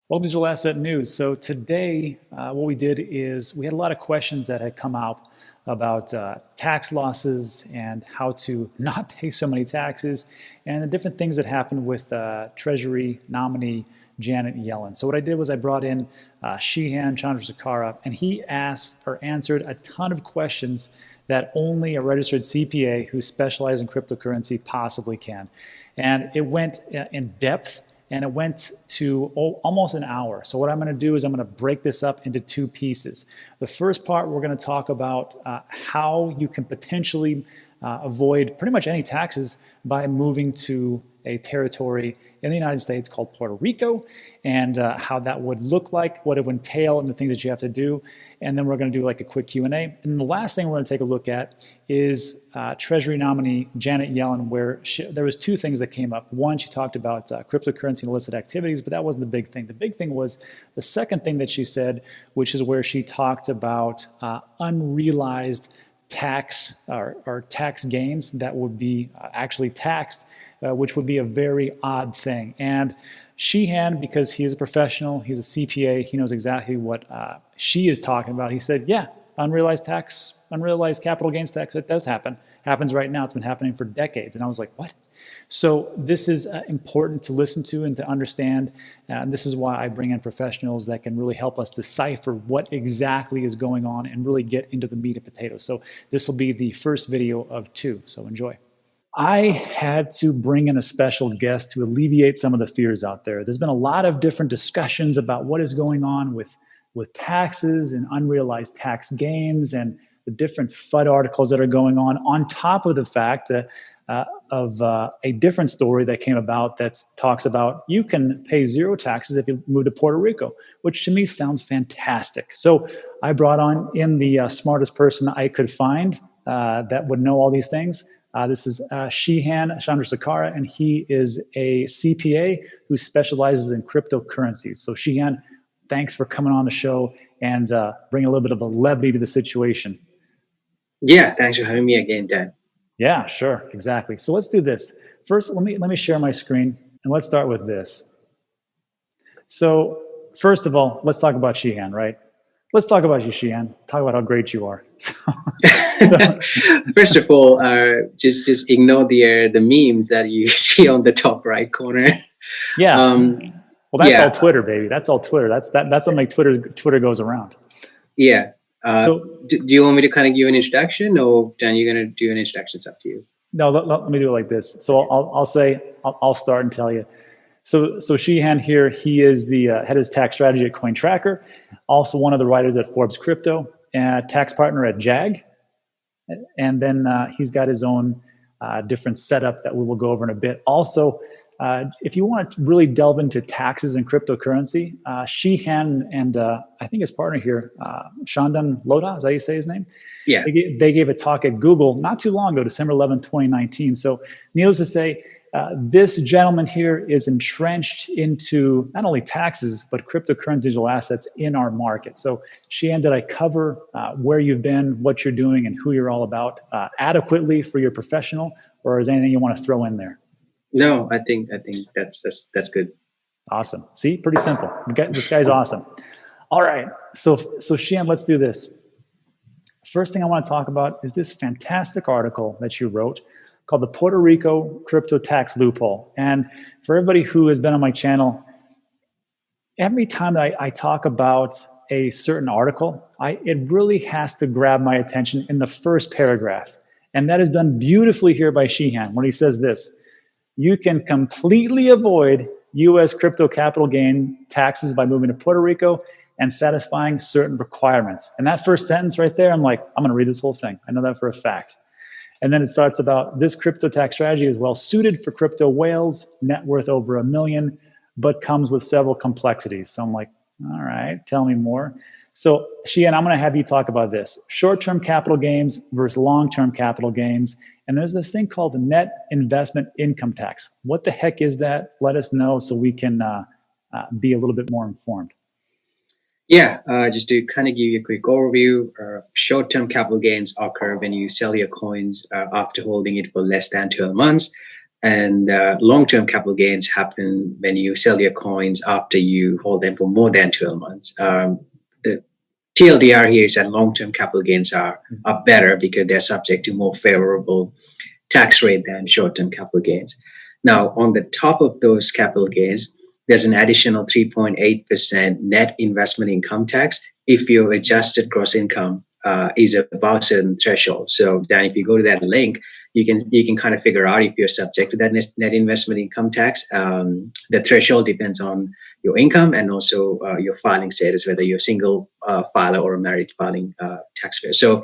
Welcome to Digital Asset News. So today, what we did is we had a lot of questions that had come out about tax losses and how to not pay so many taxes and the different things that happened with Treasury nominee Janet Yellen. So what I did was I brought in Shihan Chandrasekhara, and he asked or answered a ton of questions that only a registered CPA who specializes in cryptocurrency possibly can. And it went in depth, and it went to almost an hour. So what I'm going to do is I'm going to break this up into two pieces. The first part, we're going to talk about how you can potentially avoid pretty much any taxes by moving to a territory in the United States called Puerto Rico, and how that would look like, what it would entail, and the things that you have to do. And then we're going to do like a quick Q&A. And the last thing we're going to take a look at is Treasury nominee Janet Yellen, where there was two things that came up. One, she talked about cryptocurrency and illicit activities, but that wasn't the big thing. The big thing was the second thing that she said, which is where she talked about unrealized tax or tax gains that would be actually taxed, which would be a very odd thing. And Shihan, because he is a professional, he's a CPA, he knows exactly what she is talking about. He said, yeah, unrealized capital gains tax, it does happen. Happens right now. It's been happening for decades. And I was like, what? So this is important to listen to and to understand. And this is why I bring in professionals that can really help us decipher what exactly is going on and really get into the meat and potatoes. So this will be the first video of two. So enjoy. I had to bring in a special guest to alleviate some of the fears out there. There's been a lot of different discussions about what is going on with taxes and unrealized tax gains and the different FUD articles that are going on top of the fact of a different story that came about that talks about you can pay zero taxes if you move to Puerto Rico, which to me sounds fantastic. So I brought on in the smartest person I could find that would know all these things. This is Shihan Chandrasekhara, and he is a CPA who specializes in cryptocurrencies. So Shihan, thanks for coming on the show and bringing a little bit of a levity to the situation. Yeah, thanks for having me again, Dan. Yeah, sure, exactly. So let's do this. First, let me share my screen, and let's start with this. So first of all, let's talk about Shihan, right? Let's talk about you, Shihan. Talk about how great you are. First of all, just ignore the memes that you see on the top right corner. Yeah. Well, that's all Twitter, baby. That's all Twitter. That's what makes Twitter goes around. Yeah. Do you want me to kind of give an introduction, or Dan, you're going to do an introduction? It's up to you. No, let me do it like this. So I'll start and tell you. So Shihan here, he is the head of tax strategy at CoinTracker, also one of the writers at Forbes Crypto, and tax partner at JAG. And then he's got his own different setup that we will go over in a bit. Also, if you want to really delve into taxes and cryptocurrency, Shihan and I think his partner here, Shandan Lodha, is that how you say his name? Yeah. They gave a talk at Google not too long ago, December 11, 2019. So needless to say, this gentleman here is entrenched into not only taxes, but cryptocurrency digital assets in our market. So Shihan, did I cover where you've been, what you're doing, and who you're all about adequately for your professional, or is there anything you want to throw in there? No, I think that's good. Awesome. See, pretty simple. This guy's awesome. All right. So Shihan, let's do this. First thing I want to talk about is this fantastic article that you wrote called the Puerto Rico Crypto Tax Loophole. And for everybody who has been on my channel, every time that I talk about a certain article, it really has to grab my attention in the first paragraph. And that is done beautifully here by Shihan when he says this: you can completely avoid U.S. crypto capital gain taxes by moving to Puerto Rico and satisfying certain requirements. And that first sentence right there, I'm like, I'm going to read this whole thing. I know that for a fact. And then it starts about this crypto tax strategy is well suited for crypto whales, net worth over $1 million, but comes with several complexities. So I'm like, all right, tell me more. So Shihan, I'm going to have you talk about this: short-term capital gains versus long-term capital gains. And there's this thing called the net investment income tax. What the heck is that? Let us know so we can be a little bit more informed. Yeah, just to kind of give you a quick overview, short-term capital gains occur when you sell your coins after holding it for less than 12 months. And long-term capital gains happen when you sell your coins after you hold them for more than 12 months. The TLDR here is that long-term capital gains are better because they're subject to more favorable tax rate than short-term capital gains. Now, on the top of those capital gains, there's an additional 3.8% net investment income tax if your adjusted gross income is above a certain threshold. So Dan, if you go to that link, you can kind of figure out if you're subject to that net investment income tax. The threshold depends on your income and also your filing status, whether you're a single filer or a married filing taxpayer. So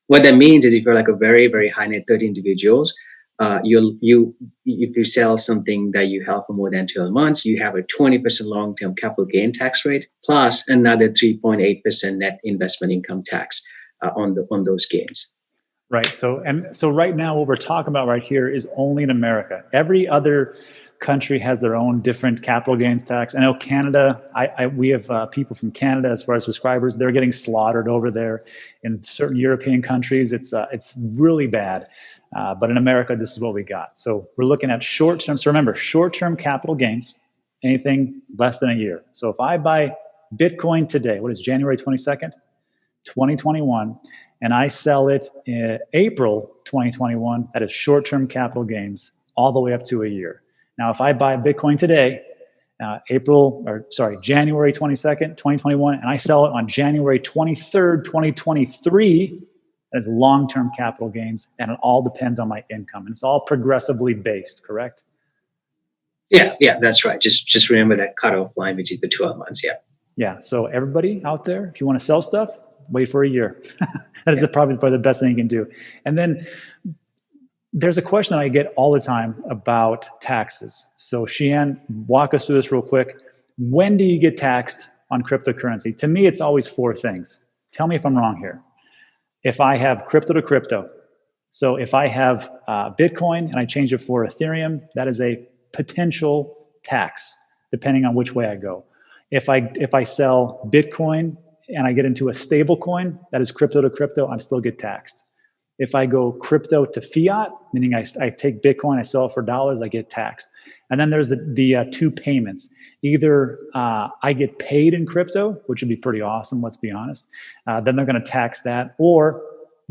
what that means is if you're like a very, very high net worth individuals, if you sell something that you held for more than 12 months, you have a 20% long-term capital gain tax rate plus another 3.8% net investment income tax on those gains. Right. So right now, what we're talking about right here is only in America. Every other country has their own different capital gains tax. I know Canada. We have people from Canada as far as subscribers. They're getting slaughtered over there. In certain European countries, it's really bad. But in America, this is what we got. So we're looking at short term. So remember, short term capital gains, anything less than a year. So if I buy Bitcoin today, what is January 22nd, 2021. And I sell it in April 2021, that is short-term capital gains all the way up to a year. Now, if I buy Bitcoin today, January 22nd, 2021, and I sell it on January 23rd, 2023, that is long-term capital gains, and it all depends on my income. And it's all progressively based, correct? Yeah, that's right. Just remember that cutoff line, which is the 12 months, yeah. Yeah, so everybody out there, if you want to sell stuff, wait for a year. That is probably the best thing you can do. And then there's a question that I get all the time about taxes. So Shian, walk us through this real quick. When do you get taxed on cryptocurrency? To me, it's always four things. Tell me if I'm wrong here. If I have crypto to crypto, so if I have Bitcoin and I change it for Ethereum, that is a potential tax, depending on which way I go. If I sell Bitcoin and I get into a stable coin, that is crypto to crypto, I still get taxed. If I go crypto to fiat, meaning I take Bitcoin, I sell it for dollars, I get taxed. And then there's the two payments. Either I get paid in crypto, which would be pretty awesome, let's be honest. Then they're going to tax that, or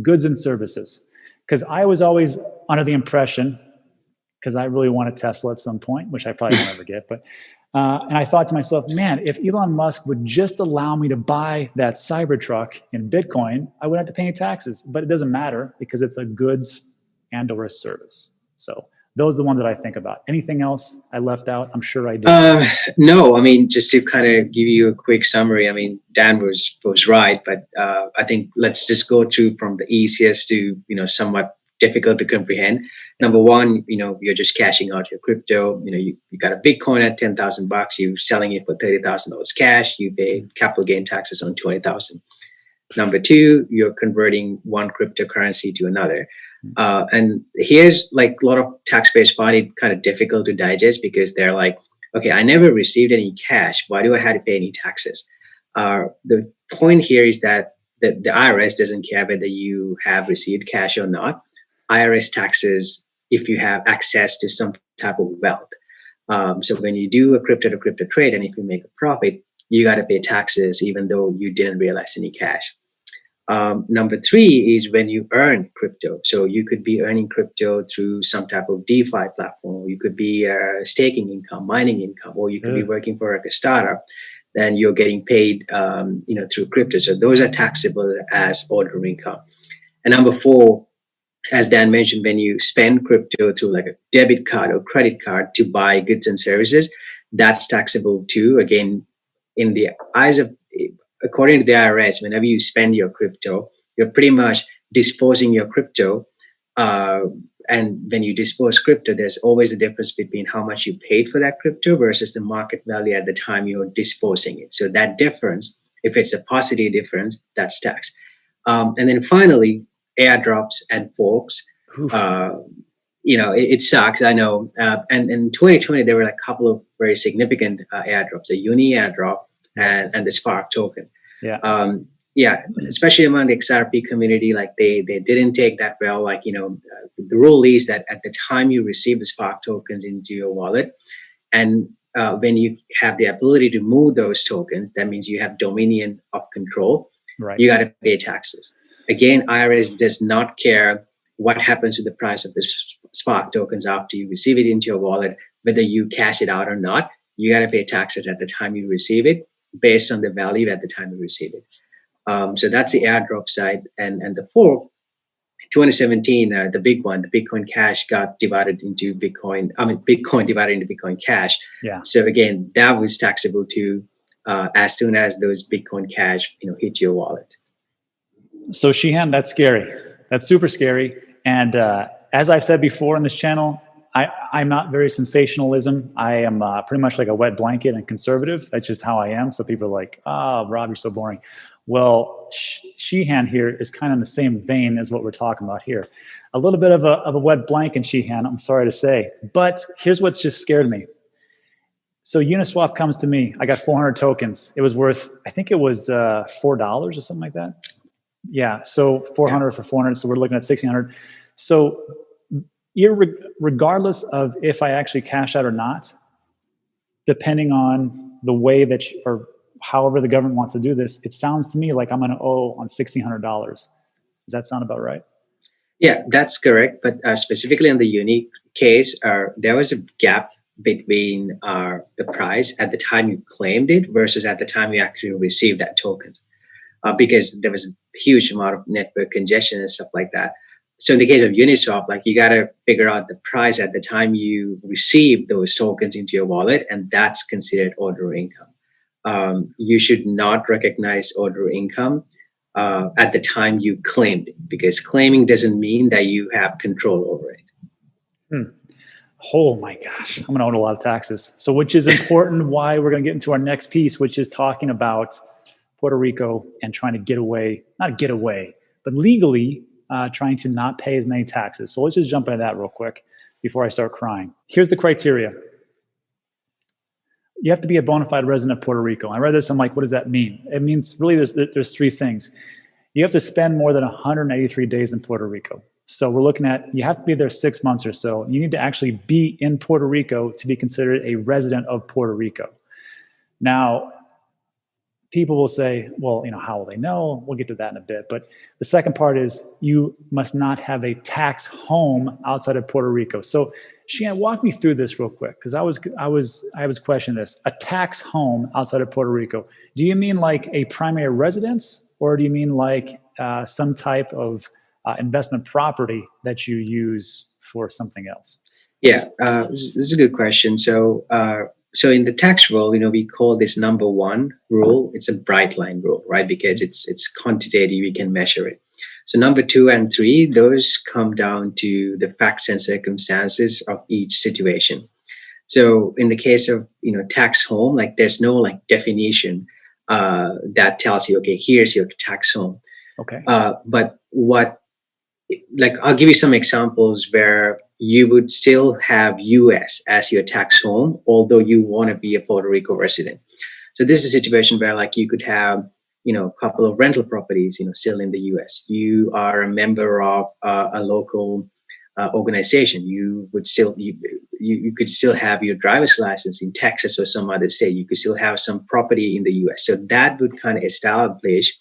goods and services. Because I was always under the impression, because I really want a Tesla at some point, which I probably won't ever get, but and I thought to myself, man, if Elon Musk would just allow me to buy that Cybertruck in Bitcoin, I wouldn't have to pay any taxes. But it doesn't matter because it's a goods and or a service. So those are the ones that I think about. Anything else I left out? I'm sure I did. No, I mean, just to kind of give you a quick summary, I mean, Dan was right, but I think let's just go through from the easiest to, somewhat difficult to comprehend. Number one, you're just cashing out your crypto. You got a Bitcoin at $10,000. You're selling it for $30,000 cash. You pay capital gain taxes on $20,000. Number two, you're converting one cryptocurrency to another. And here's like a lot of taxpayers find it kind of difficult to digest because they're like, okay, I never received any cash. Why do I have to pay any taxes? The point here is that the IRS doesn't care whether you have received cash or not. IRS taxes if you have access to some type of wealth. So when you do a crypto to crypto trade and if you make a profit, you got to pay taxes even though you didn't realize any cash. Number three is when you earn crypto. So you could be earning crypto through some type of DeFi platform. You could be staking income, mining income, or you could be working for a startup. Then you're getting paid, through crypto. So those are taxable as ordinary income. And number four, as Dan mentioned, when you spend crypto through like a debit card or credit card to buy goods and services, that's taxable too. Again, in the eyes of, according to the IRS, whenever you spend your crypto, you're pretty much disposing your crypto. And when you dispose crypto, there's always a difference between how much you paid for that crypto versus the market value at the time you're disposing it. So that difference, if it's a positive difference, that's tax. And then finally, airdrops and forks. It sucks, I know. And in 2020, there were like a couple of very significant airdrops, the Uni airdrop and the Spark token. Yeah. Yeah, especially among the XRP community, like they didn't take that well. Like, the rule is that at the time you receive the Spark tokens into your wallet, and when you have the ability to move those tokens, that means you have dominion of control. Right. You got to pay taxes. Again, IRS does not care what happens to the price of the Spark tokens after you receive it into your wallet, whether you cash it out or not. You got to pay taxes at the time you receive it, based on the value at the time you receive it. So that's the airdrop side, and the fork. 2017, the big one, the Bitcoin Cash got divided into Bitcoin. I mean, Bitcoin divided into Bitcoin Cash. Yeah. So again, that was taxable too, as soon as those Bitcoin Cash, hit your wallet. So Shehan, that's scary. That's super scary. And as I've said before on this channel, I'm not very sensationalism. I am pretty much like a wet blanket and conservative. That's just how I am. So people are like, "Oh, Rob, you're so boring." Well, Shehan here is kind of in the same vein as what we're talking about here. A little bit of a wet blanket, Shehan, I'm sorry to say. But here's what just scared me. So Uniswap comes to me. I got 400 tokens. It was worth, I think it was $4 or something like that. Yeah, so 400 for 400. So we're looking at 1,600. So regardless of if I actually cash out or not, depending on the way that or however the government wants to do this, it sounds to me like I'm going to owe on $1,600. Does that sound about right? Yeah, that's correct. But specifically on the unique case, there was a gap between the price at the time you claimed it versus at the time you actually received that token, because there was a huge amount of network congestion and stuff like that. So in the case of Uniswap, like, you got to figure out the price at the time you receive those tokens into your wallet, and that's considered ordinary income. You should not recognize ordinary income at the time you claimed it, because claiming doesn't mean that you have control over it. Oh my gosh, I'm going to owe a lot of taxes. So which is important why we're going to get into our next piece, which is talking about Puerto Rico and trying to get away, not get away, but legally trying to not pay as many taxes. So let's just jump into that real quick before I start crying. Here's the criteria. You have to be a bona fide resident of Puerto Rico. I read this, I'm like, what does that mean? It means really there's three things. You have to spend more than 183 days in Puerto Rico. So we're looking at, you have to be there 6 months or so. You need to actually be in Puerto Rico to be considered a resident of Puerto Rico. Now, people will say, well, how will they know? We'll get to that in a bit. But the second part is you must not have a tax home outside of Puerto Rico. So Shehan, walk me through this real quick, because I was questioning this. A tax home outside of Puerto Rico. Do you mean like a primary residence, or do you mean like some type of investment property that you use for something else? Yeah, this is a good question. So in the tax rule, we call this number one rule. It's a bright line rule, right? Because it's quantitative, we can measure it. So number 2 and 3, those come down to the facts and circumstances of each situation. So in the case of, tax home, like, there's no like definition that tells you, okay, here's your tax home. Okay. But I'll give you some examples where you would still have US as your tax home, although you want to be a Puerto Rico resident. So this is a situation where, like, you could have, a couple of rental properties, still in the US. You are a member of a local organization. You would still, you could still have your driver's license in Texas or some other state. You could still have some property in the US. So that would kind of establish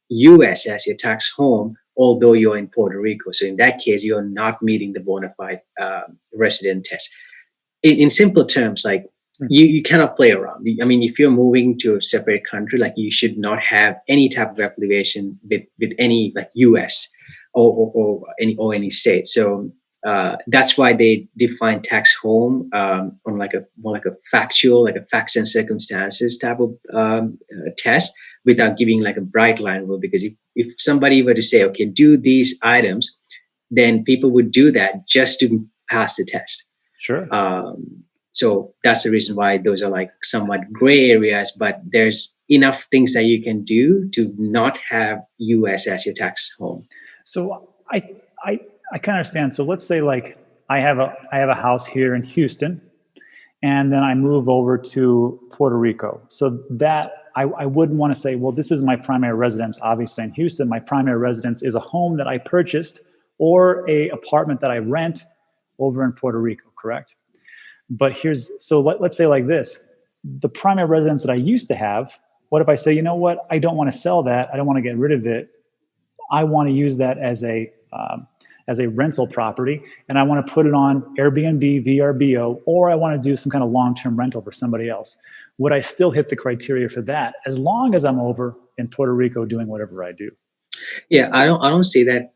US as your tax home, although you're in Puerto Rico. So in that case, you're not meeting the bona fide resident test. In simple terms, like, you cannot play around. I mean, if you're moving to a separate country, like, you should not have any type of affiliation with any, like, US or any state. So that's why they define tax home on like a more like a factual, like a facts and circumstances type of test, without giving like a bright line rule. Because if somebody were to say, okay, do these items, then people would do that just to pass the test. Sure. So that's the reason why those are like somewhat gray areas, but there's enough things that you can do to not have US as your tax home. So I can understand. So let's say, like, I have a house here in Houston, and then I move over to Puerto Rico. So that I wouldn't want to say, well, this is my primary residence. Obviously in Houston, my primary residence is a home that I purchased or a apartment that I rent over in Puerto Rico, correct? But let's say like this, the primary residence that I used to have, what if I say, you know what, I don't want to sell that. I don't want to get rid of it. I want to use that as a rental property, and I want to put it on Airbnb, VRBO, or I want to do some kind of long-term rental for somebody else. Would I still hit the criteria for that as long as I'm over in Puerto Rico doing whatever I do? Yeah, I don't see that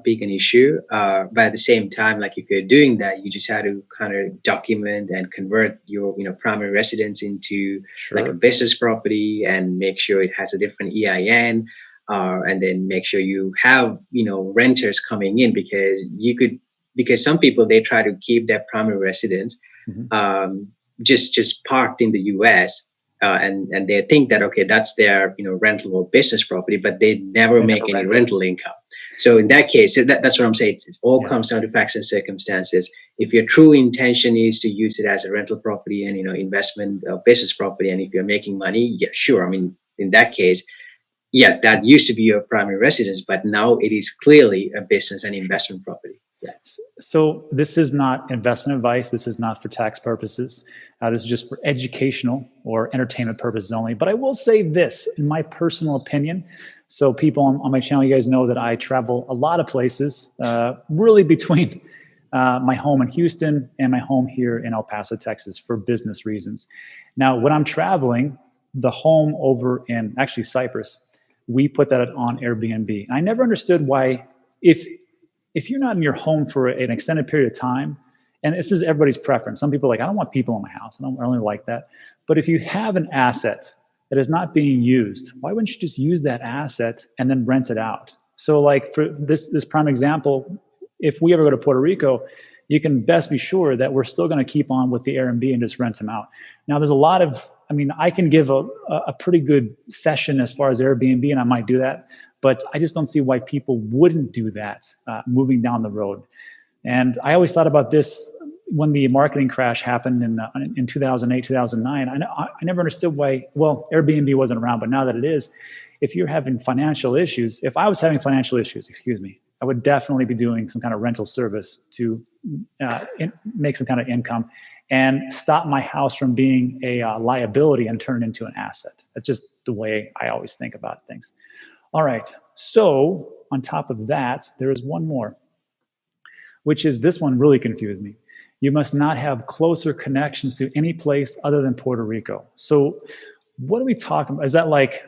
big an issue. But at the same time, like if you're doing that, you just have to kind of document and convert your primary residence into like a Sure. business property and make sure it has a different EIN. And then make sure you have renters coming in, because some people, they try to keep their primary residence Mhm. just parked in the US, and they think that, okay, that's their rental or business property, but they never They make never any rent it. rental income. So in that case, that's what I'm saying. It all Yeah. comes down to facts and circumstances. If your true intention is to use it as a rental property and investment business property, and if you're making money, yeah, sure. I mean, in that case, yeah, that used to be your primary residence, but now it is clearly a business and investment property. Yeah. So this is not investment advice. This is not for tax purposes. This is just for educational or entertainment purposes only. But I will say this, in my personal opinion. So people on my channel, you guys know that I travel a lot of places, really between my home in Houston and my home here in El Paso, Texas, for business reasons. Now, when I'm traveling, the home over in actually Cyprus, we put that on Airbnb. And I never understood why, if you're not in your home for an extended period of time, and this is everybody's preference. Some people are like, I don't want people in my house. I don't really like that. But if you have an asset that is not being used, why wouldn't you just use that asset and then rent it out? So like for this prime example, if we ever go to Puerto Rico, you can best be sure that we're still going to keep on with the Airbnb and just rent them out. Now, there's a lot of, I mean, I can give a pretty good session as far as Airbnb, and I might do that, but I just don't see why people wouldn't do that moving down the road. And I always thought about this when the marketing crash happened in 2008, 2009. I never understood why, well, Airbnb wasn't around, but now that it is, if you're having financial issues, if I was having financial issues, excuse me, I would definitely be doing some kind of rental service to make some kind of income and stop my house from being a liability and turn it into an asset. That's just the way I always think about things. All right. So on top of that, there is one more, which is this one really confused me. You must not have closer connections to any place other than Puerto Rico. So what are we talking about? Is that like,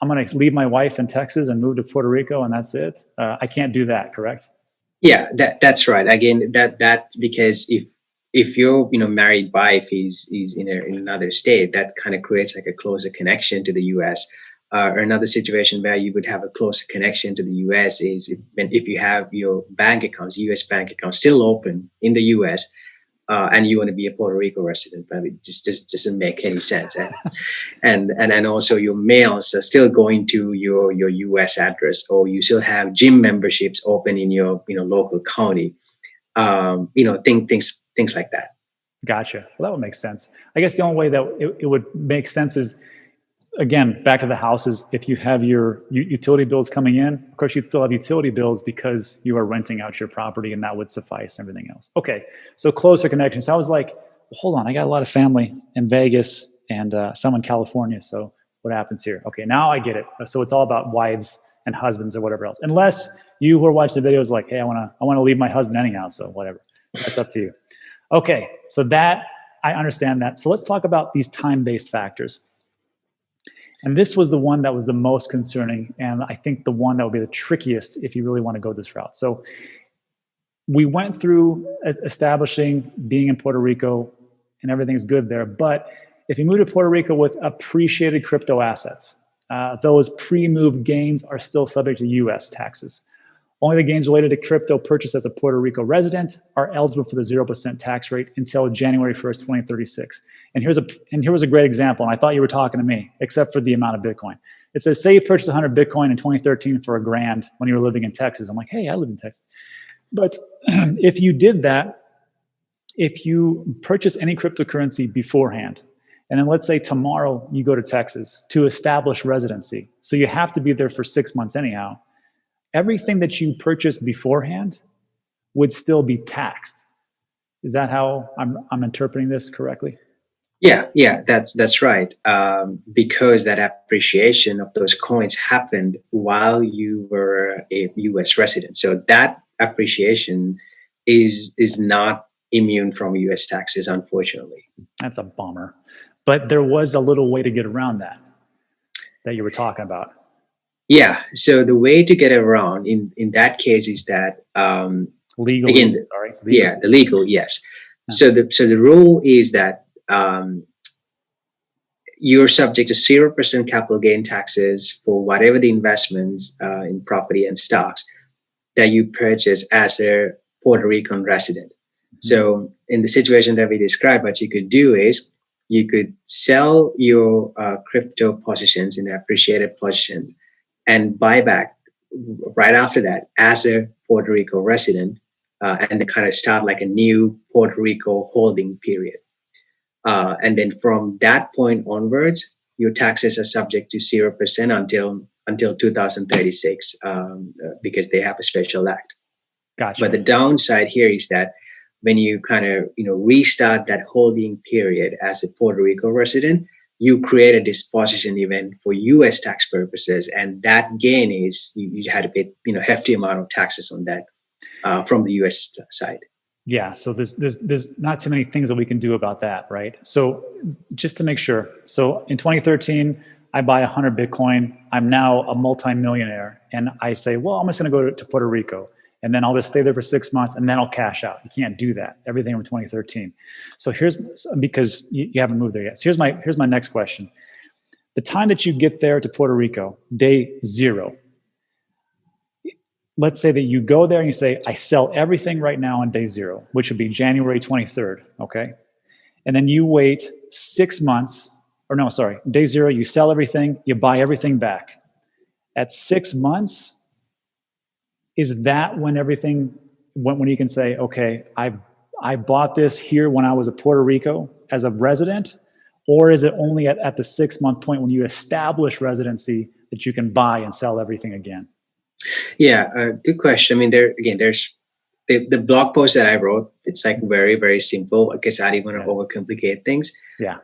I'm going to leave my wife in Texas and move to Puerto Rico and that's it? I can't do that, correct? Yeah, that's right. Again, that because if your married wife is in another state, that kind of creates like a closer connection to the U.S. Another situation where you would have a closer connection to the U.S. is if you have your bank accounts, U.S. bank accounts still open in the U.S. And you want to be a Puerto Rico resident, but it just doesn't make any sense. And then also your mails are still going to your U.S. address, or you still have gym memberships open in your local county. Things like that. Gotcha. Well, that would make sense. I guess the only way that it would make sense is, again, back to the houses. If you have your utility bills coming in, of course, you'd still have utility bills because you are renting out your property, and that would suffice and everything else. Okay, so closer connections. I was like, well, hold on, I got a lot of family in Vegas and some in California. So what happens here? Okay, now I get it. So it's all about wives and husbands or whatever else. Unless you who are watching the videos like, hey, I want to leave my husband anyhow. So whatever, that's up to you. Okay, so that I understand that. So let's talk about these time-based factors. And this was the one that was the most concerning, and I think the one that would be the trickiest if you really want to go this route. So we went through establishing being in Puerto Rico, and everything's good there. But if you move to Puerto Rico with appreciated crypto assets, those pre-move gains are still subject to U.S. taxes. Only the gains related to crypto purchased as a Puerto Rico resident are eligible for the 0% tax rate until January 1st, 2036. And here was a great example, and I thought you were talking to me, except for the amount of Bitcoin. It says, say you purchased 100 Bitcoin in 2013 for $1,000 when you were living in Texas. I'm like, hey, I live in Texas. But if you did that, if you purchase any cryptocurrency beforehand, And then let's say tomorrow you go to Texas to establish residency. So you have to be there for 6 months anyhow. Everything that you purchased beforehand would still be taxed. Is that how I'm interpreting this correctly? Yeah, that's right. Because that appreciation of those coins happened while you were a U.S. resident, so that appreciation is not immune from U.S. taxes, unfortunately. That's a bummer. But there was a little way to get around that you were talking about. Yeah. So the way to get around in that case is that Legally, again, sorry. yeah, the legal, yes. Yeah. So the rule is that you're subject to 0% capital gain taxes for whatever the investments in property and stocks that you purchase as a Puerto Rican resident. So in the situation that we described, what you could do is you could sell your crypto positions in appreciated positions and buy back right after that as a Puerto Rico resident, and then kind of start like a new Puerto Rico holding period. And then from that point onwards, your taxes are subject to 0% until 2036, because they have a special act. Gotcha. But the downside here is that when you kind of restart that holding period as a Puerto Rico resident, you create a disposition event for U.S. tax purposes, and that gain is you had to pay hefty amount of taxes on that from the U.S. side. Yeah, so there's not too many things that we can do about that, right? So just to make sure, so in 2013, I buy 100 Bitcoin. I'm now a multimillionaire, and I say, well, I'm just going to go to Puerto Rico, and then I'll just stay there for 6 months, and then I'll cash out. You can't do that. Everything from 2013. So because you haven't moved there yet. So here's my next question. The time that you get there to Puerto Rico, day 0. Let's say that you go there and you say, I sell everything right now on day 0, which would be January 23rd, okay? And then you wait 6 months, or no, sorry, day 0, you sell everything, you buy everything back. At 6 months, is that when when you can say, okay, I bought this here when I was in Puerto Rico as a resident, or is it only at the 6 month point when you establish residency that you can buy and sell everything again? Yeah, good question. I mean, there's the blog post that I wrote. It's like very, very simple because I didn't want to overcomplicate things. Yeah.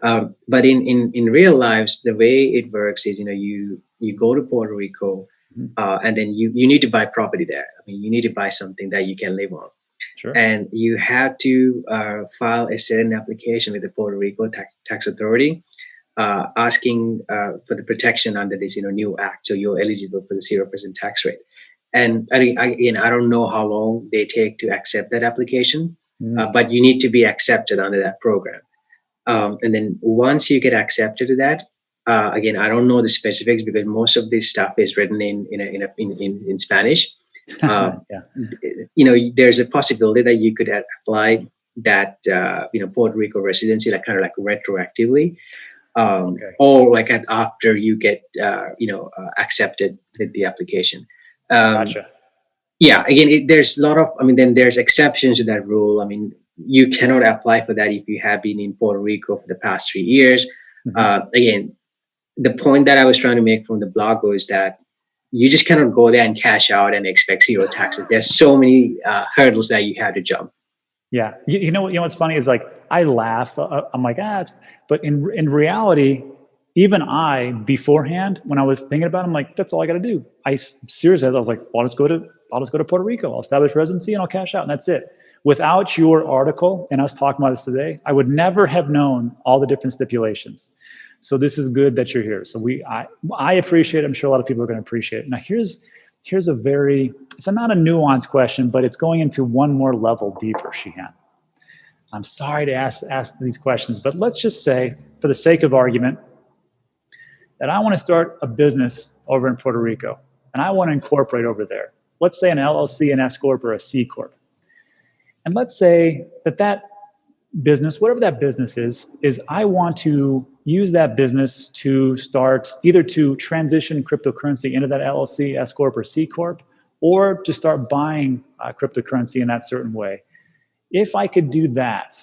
But in real lives, the way it works is, you go to Puerto Rico, and then you need to buy property there. I mean, you need to buy something that you can live on. Sure. And you have to file a certain application with the Puerto Rico tax authority, asking for the protection under this new act, so you're eligible for the 0% tax rate. And again, I don't know how long they take to accept that application, but you need to be accepted under that program. And then once you get accepted to that, again, I don't know the specifics because most of this stuff is written in Spanish. There's a possibility that you could apply that Puerto Rico residency like kind of like retroactively. Or like after you get accepted with the application. Gotcha. Yeah, again, there's a lot of, then there's exceptions to that rule. I mean, you cannot apply for that if you have been in Puerto Rico for the past 3 years. Again, the point that I was trying to make from the blog was that you just cannot go there and cash out and expect 0 taxes. There's so many hurdles that you have to jump. Yeah, you know what's funny is like I laugh. I'm like, but in reality, even I beforehand when I was thinking about it, I'm like, that's all I got to do. I seriously, I was like, well, I'll just go to Puerto Rico. I'll establish residency and I'll cash out, and that's it. Without your article and us talking about this today, I would never have known all the different stipulations. So this is good that you're here. So I appreciate it. I'm sure a lot of people are going to appreciate it. Now here's it's not a nuanced question, but it's going into one more level deeper, Shihan. I'm sorry to ask these questions, but let's just say, for the sake of argument, that I want to start a business over in Puerto Rico, and I want to incorporate over there. Let's say an LLC, an S Corp, or a C Corp. And let's say that business, whatever that business is I want to use that business to start either to transition cryptocurrency into that LLC, S Corp, or C Corp, or to start buying cryptocurrency in that certain way. If I could do that,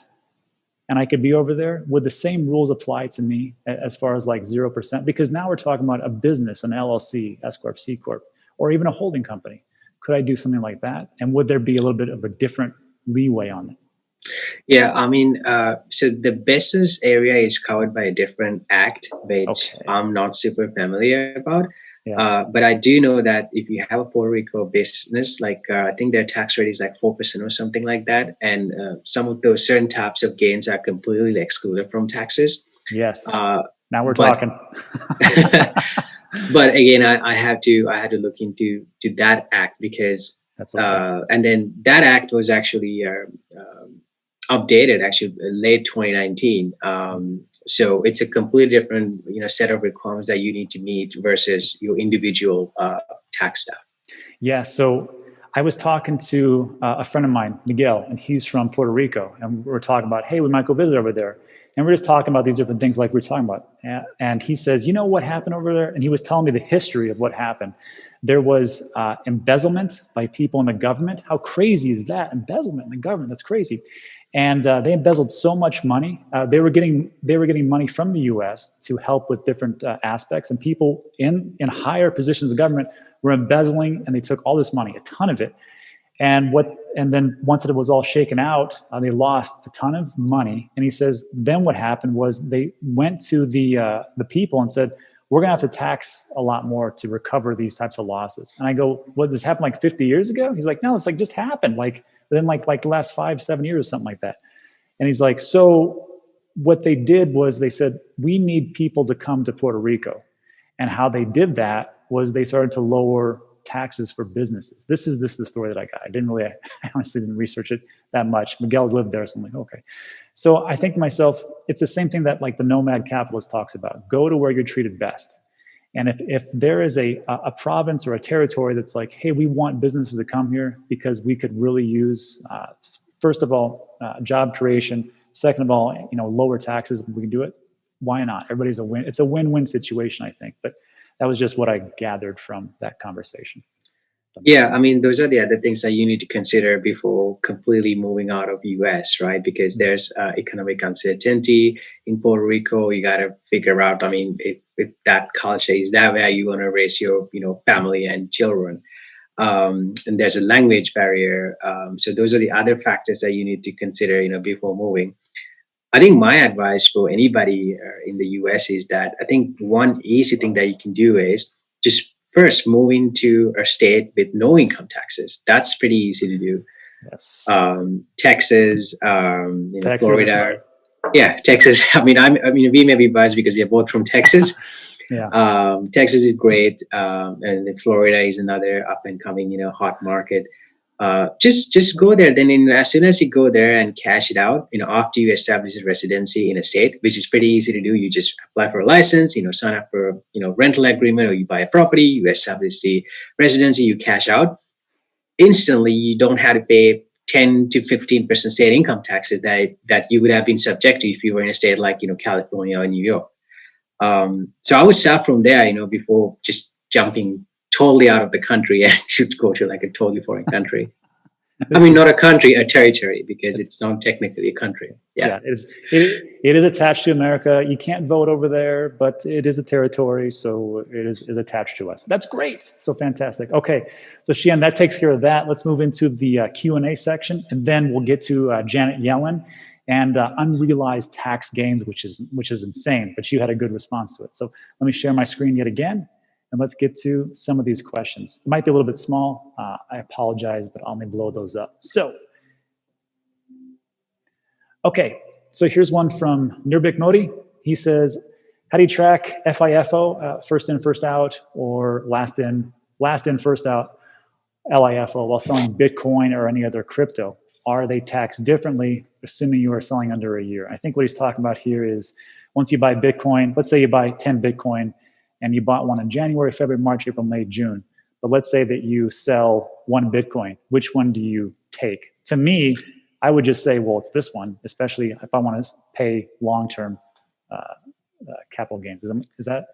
and I could be over there, would the same rules apply to me as far as like 0%? Because now we're talking about a business, an LLC, S Corp, C Corp, or even a holding company. Could I do something like that? And would there be a little bit of a different leeway on it? Yeah, I mean, so the business area is covered by a different act, which Okay. I'm not super familiar about. Yeah. But I do know that if you have a Puerto Rico business, like I think their tax rate is like 4% or something like that, and some of those certain types of gains are completely excluded from taxes. Yes. Uh, Now we're but talking. but again, I had to look into that act because That's okay. and then that act was actually updated actually late 2019. So it's a completely different set of requirements that you need to meet versus your individual tax stuff. Yeah. So I was talking to a friend of mine, Miguel, and he's from Puerto Rico. And we are talking about, hey, we might go visit over there. And we're just talking about these different things like we are talking about. And he says, you know what happened over there? And he was telling me the history of what happened. There was embezzlement by people in the government. How crazy is that? Embezzlement in the government. That's crazy. And they embezzled so much money. They were getting money from the U.S. to help with different aspects. And people in higher positions of government were embezzling, and they took all this money, a ton of it. And then once it was all shaken out, they lost a ton of money. And he says, then what happened was they went to the people and said, we're going to have to tax a lot more to recover these types of losses. And I go, what, this happened like 50 years ago? He's like, no, it's like just happened like within like the last 5-7 years or something like that. And he's like, so what they did was they said, we need people to come to Puerto Rico. And how they did that was they started to lower taxes for businesses. This is the story that I got. I honestly didn't research it that much. Miguel lived there, so I'm like, okay. So I think to myself, it's the same thing that like the nomad capitalist talks about. Go to where you're treated best. And if there is a province or a territory that's like, hey, we want businesses to come here because we could really use, first of all, job creation. Second of all, lower taxes. We can do it. Why not? Everybody's a win. It's a win-win situation, I think. But that was just what I gathered from that conversation. Yeah, I mean, those are the other things that you need to consider before completely moving out of US, right? Because there's economic uncertainty in Puerto Rico. You got to figure out, I mean, if that culture is that way, you want to raise your, family and children. And there's a language barrier. So those are the other factors that you need to consider, before moving. I think my advice for anybody in the US is that I think one easy thing that you can do is just first move into a state with no income taxes. That's pretty easy to do. Yes. Texas, Texas, Florida. right. Yeah, Texas. I mean, we may be biased because we are both from Texas. Yeah. Texas is great, and Florida is another up and coming, hot market. Just go there. Then as soon as you go there and cash it out, after you establish a residency in a state, which is pretty easy to do, you just apply for a license, sign up for rental agreement, or you buy a property, you establish the residency, you cash out. Instantly, you don't have to pay 10 to 15% state income taxes that you would have been subject to if you were in a state like California or New York. So I would start from there, before just jumping totally out of the country and to go to like a totally foreign country. Not a country, a territory, because it's not technically a country. Yeah, it is attached to America. You can't vote over there, but it is a territory, so it is attached to us. That's great. So fantastic. Okay, so Shian, that takes care of that. Let's move into the Q&A section, and then we'll get to Janet Yellen and unrealized tax gains, which is insane. But you had a good response to it. So let me share my screen yet again. And let's get to some of these questions. It might be a little bit small. I apologize, but I'll only blow those up. So, okay. So here's one from Nirbik Modi. He says, how do you track FIFO, first in, first out, or last in, first out, LIFO, while selling Bitcoin or any other crypto? Are they taxed differently, assuming you are selling under a year? I think what he's talking about here is once you buy Bitcoin, let's say you buy 10 Bitcoin, and you bought one in January, February, March, April, May, June. But let's say that you sell one Bitcoin. Which one do you take? To me, I would just say, well, it's this one, especially if I want to pay long-term capital gains. Is that?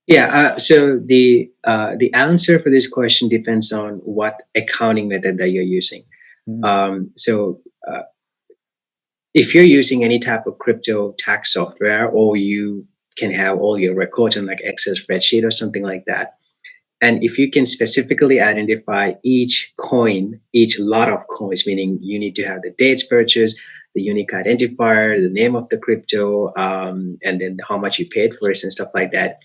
Yeah. So the answer for this question depends on what accounting method that you're using. So if you're using any type of crypto tax software, or you can have all your records in like Excel spreadsheet or something like that, and if you can specifically identify each coin, each lot of coins, meaning you need to have the dates purchased, the unique identifier, the name of the crypto, and then how much you paid for it and stuff like that.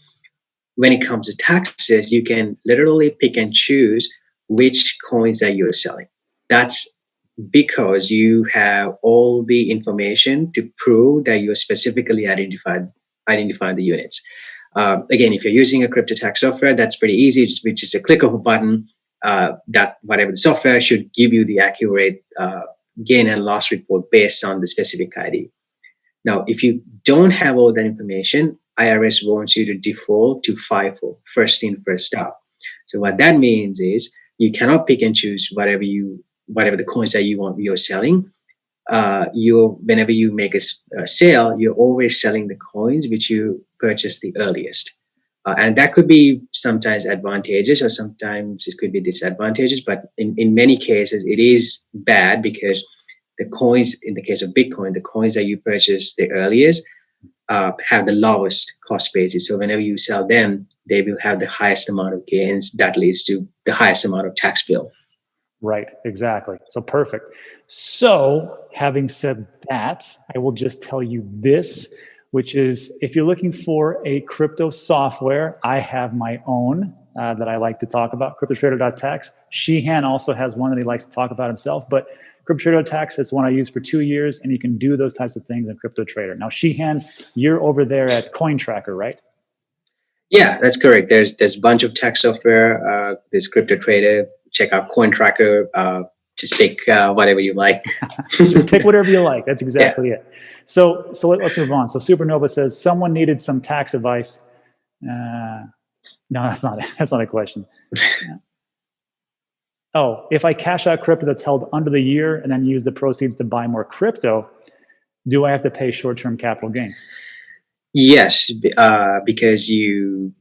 When it comes to taxes, you can literally pick and choose which coins that you're selling. That's because you have all the information to prove that you're specifically identifying the units. Again, if you're using a crypto tax software, that's pretty easy. Which is a click of a button, that whatever the software should give you the accurate gain and loss report based on the specific ID. Now, if you don't have all that information, IRS wants you to default to FIFO, first in, first out. So what that means is you cannot pick and choose whatever the coins that you're selling. Whenever you make a sale, you're always selling the coins which you purchased the earliest. And that could be sometimes advantageous, or sometimes it could be disadvantageous. But in many cases, it is bad, because the coins, in the case of Bitcoin, the coins that you purchase the earliest have the lowest cost basis. So whenever you sell them, they will have the highest amount of gains. That leads to the highest amount of tax bill. Right, exactly. So perfect. So having said that, I will just tell you this, which is, if you're looking for a crypto software, I have my own that I like to talk about, CryptoTrader.tax. Sheehan also has one that he likes to talk about himself, but CryptoTrader.tax is the one I used for 2 years, and you can do those types of things in CryptoTrader. Now, Sheehan, you're over there at CoinTracker, right? Yeah, that's correct. There's a bunch of tax software. There's CryptoTrader. Check out CoinTracker. Just pick whatever you like. Just pick whatever you like. That's exactly it. So let's move on. So Supernova says someone needed some tax advice. No, that's not a question. Oh, if I cash out crypto that's held under the year and then use the proceeds to buy more crypto, do I have to pay short-term capital gains? Yes, because you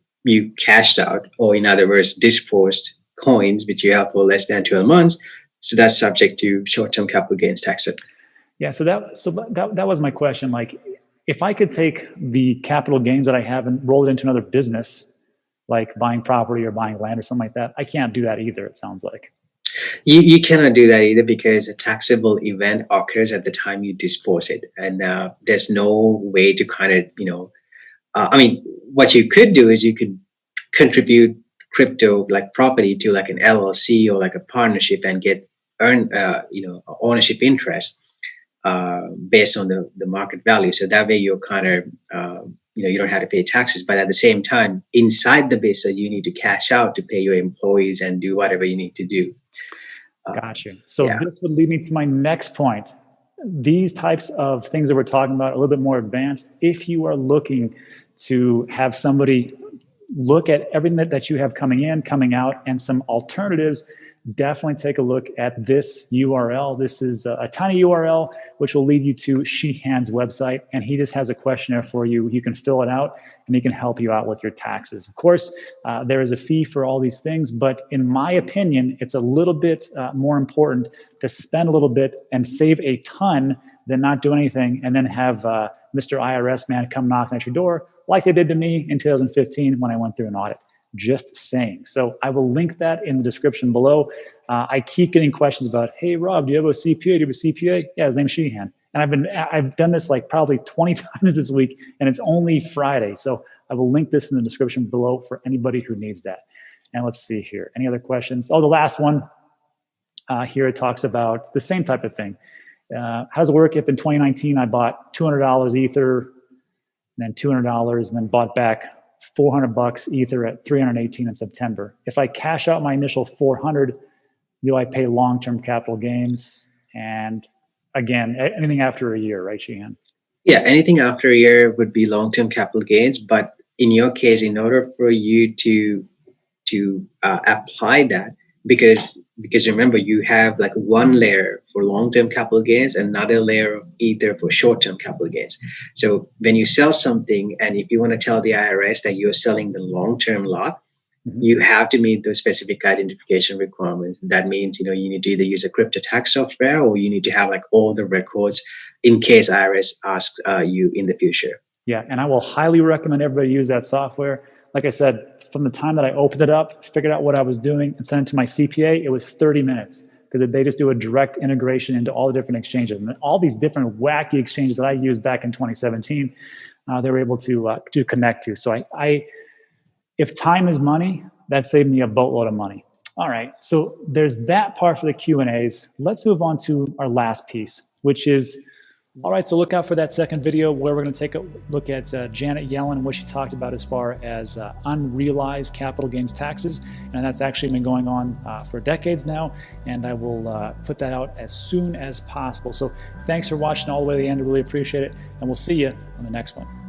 cashed out, or in other words, disposed coins which you have for less than 12 months. So that's subject to short-term capital gains tax. Yeah, so that was my question. Like, if I could take the capital gains that I have and roll it into another business, like buying property or buying land or something like that, I can't do that either, it sounds like. You cannot do that either, because a taxable event occurs at the time you dispose it, and there's no way to kind of I mean, what you could do is you could contribute crypto like property to like an LLC or like a partnership and get ownership interest based on the market value. So that way you're kind of you don't have to pay taxes, but at the same time, inside the business, you need to cash out to pay your employees and do whatever you need to do. Gotcha. So this would lead me to my next point. These types of things that we're talking about, a little bit more advanced, if you are looking to have somebody look at everything that you have coming in, coming out, and some alternatives, definitely take a look at this URL. This is a tiny URL, which will lead you to Sheehan's website, and he just has a questionnaire for you. You can fill it out, and he can help you out with your taxes. Of course, there is a fee for all these things, but in my opinion, it's a little bit more important to spend a little bit and save a ton than not do anything, and then have Mr. IRS man come knocking at your door, like they did to me in 2015 when I went through an audit. Just saying. So I will link that in the description below. I keep getting questions about, hey, Rob, do you have a CPA? Do you have a CPA? Yeah, his name's Sheehan. And I've done this like probably 20 times this week, and it's only Friday. So I will link this in the description below for anybody who needs that. And let's see here. Any other questions? Oh, the last one here, it talks about the same type of thing. How does it work if in 2019 I bought $200 Ether, and then $200, and then bought back $400 Ether at 318 in September? If I cash out my initial 400, do I pay long-term capital gains? And again, anything after a year, right, Sheehan? Yeah, anything after a year would be long-term capital gains. But in your case, in order for you to apply that, because remember, you have like one layer for long-term capital gains, another layer of Ether for short-term capital gains. So when you sell something, and if you want to tell the IRS that you're selling the long-term lot, you have to meet those specific identification requirements. That means, you need to either use a crypto tax software, or you need to have like all the records in case IRS asks you in the future. Yeah, and I will highly recommend everybody use that software. Like I said, from the time that I opened it up, figured out what I was doing, and sent it to my CPA, it was 30 minutes, because they just do a direct integration into all the different exchanges. And all these different wacky exchanges that I used back in 2017, they were able to connect to. So if time is money, that saved me a boatload of money. All right, so there's that part for the Q&As. Let's move on to our last piece, which is, all right, so look out for that second video where we're going to take a look at Janet Yellen and what she talked about as far as unrealized capital gains taxes. And that's actually been going on for decades now. And I will put that out as soon as possible. So thanks for watching all the way to the end. I really appreciate it. And we'll see you on the next one.